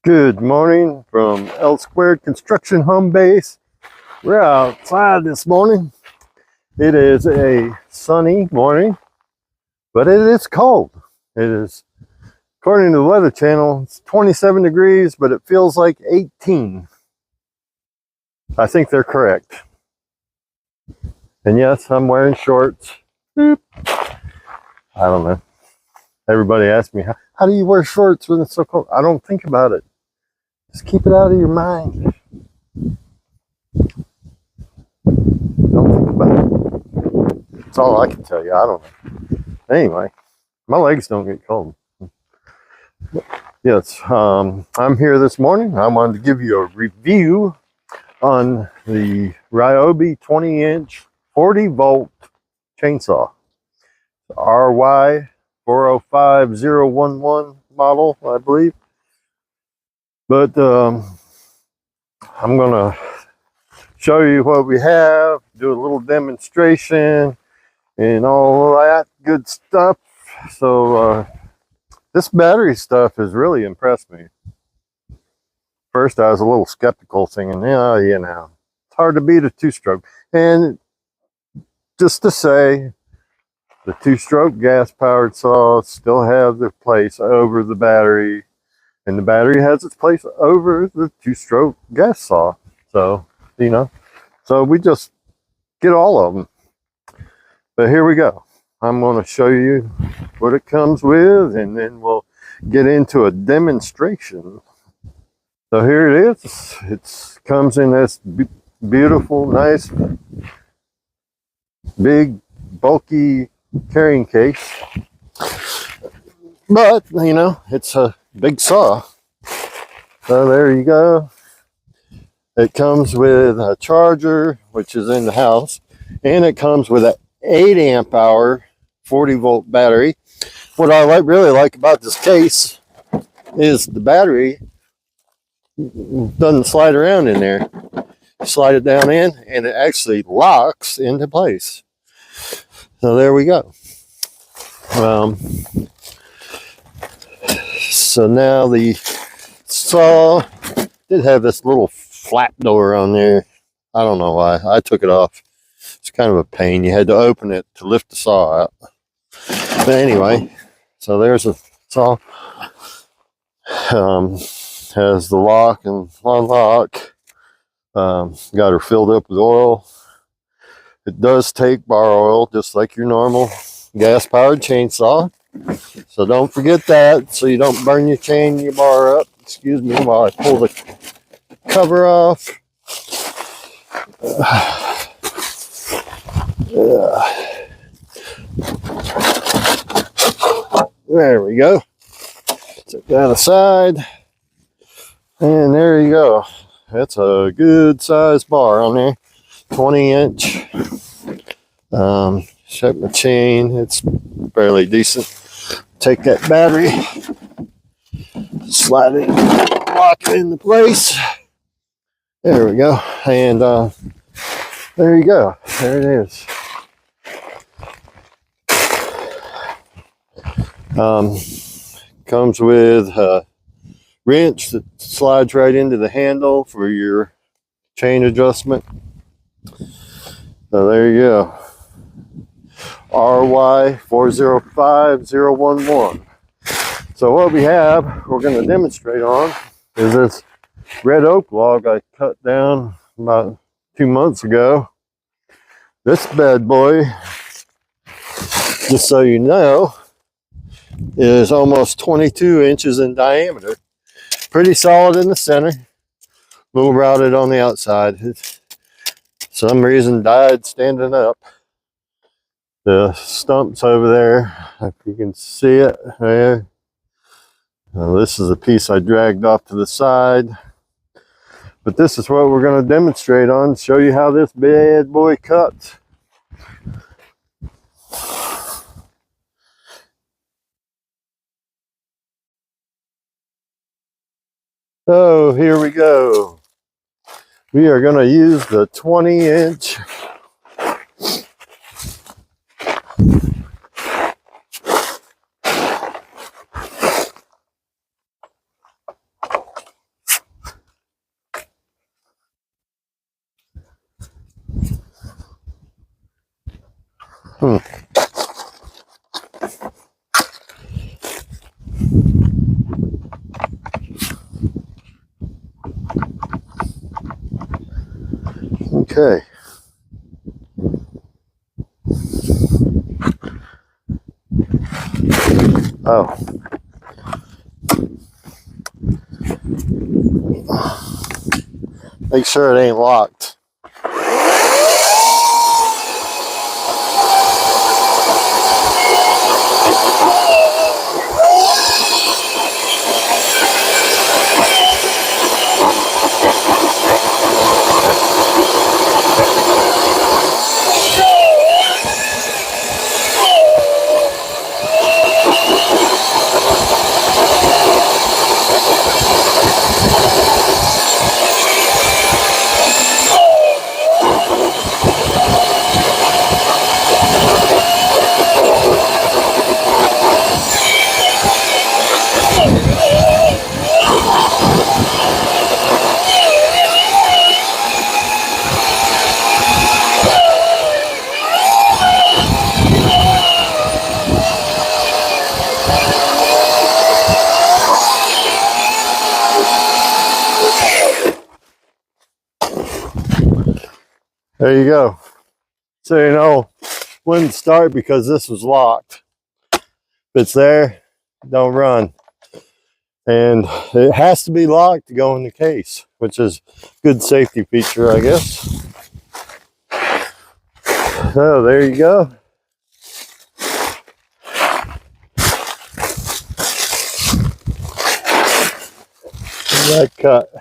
Good morning from L Squared Construction Home Base. We're outside this morning. It is a sunny morning, but it is cold. It is, according to the Weather Channel, it's 27 degrees, but it feels like 18. I think they're correct. And yes, I'm wearing shorts. Boop. I don't know. Everybody asks me, how do you wear shorts when it's so cold? I don't think about it. Just keep it out of your mind. Don't think about it. That's all I can tell you. I don't know. Anyway, my legs don't get cold. Yes, I'm here this morning. I wanted to give you a review on the Ryobi 20-inch 40-volt chainsaw. ry405011 model, I believe. But I'm gonna show you what we have, do a little demonstration and all that good stuff. So this battery stuff has really impressed me. First I was a little skeptical, thinking, yeah, you know, it's hard to beat a two-stroke. And just to say, the two-stroke gas-powered saws still have their place over the battery. And the battery has its place over the two-stroke gas saw. So, you know, so we just get all of them. But here we go. I'm going to show you what it comes with, and then we'll get into a demonstration. So here it is. It comes in this beautiful, nice, big, bulky carrying case. But, you know, it's a big saw. So there you go. It comes with a charger, which is in the house, and it comes with an 8 amp hour 40-volt battery. What I really like about this case is the battery doesn't slide around in there. You slide it down in, and it actually locks into place. So there we go. So now the saw did have this little flap door on there. I don't know why. I took it off. It's kind of a pain. You had to open it to lift the saw out. But anyway, so there's a saw. Has the lock and unlock. Got her filled up with oil. It does take bar oil, just like your normal gas-powered chainsaw. So don't forget that, so you don't burn your chain and your bar up. Excuse me while I pull the cover off. There we go. Take that aside. And there you go. That's a good size bar on there. 20-inch. Check my chain. It's fairly decent. Take that battery, slide it, lock it into place. There we go. And there you go. There it is. Comes with a wrench that slides right into the handle for your chain adjustment. So there you go. ry405011. So what we have, we're going to demonstrate on, is this red oak log I cut down about 2 months ago. This bad boy, just so you know, is almost 22 inches in diameter. Pretty solid in the center, a little routed on the outside. It, some reason, died standing up. The stump's over there, if you can see it there. Now, this is a piece I dragged off to the side. But this is what we're going to demonstrate on, show you how this bad boy cuts. So here we go. We are going to use the 20-inch Hmm. Okay. Oh. Make sure it ain't locked. There you go. So you know, wouldn't start because this was locked. If it's there, don't run. And it has to be locked to go in the case, which is a good safety feature, I guess. So there you go. That cut.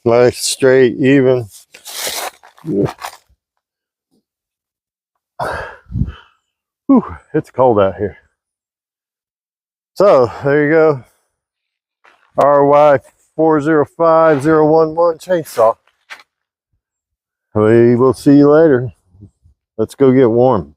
Nice, straight, even. Whew, it's cold out here. So there you go. ry405011 chainsaw. We will see you later. Let's go get warm.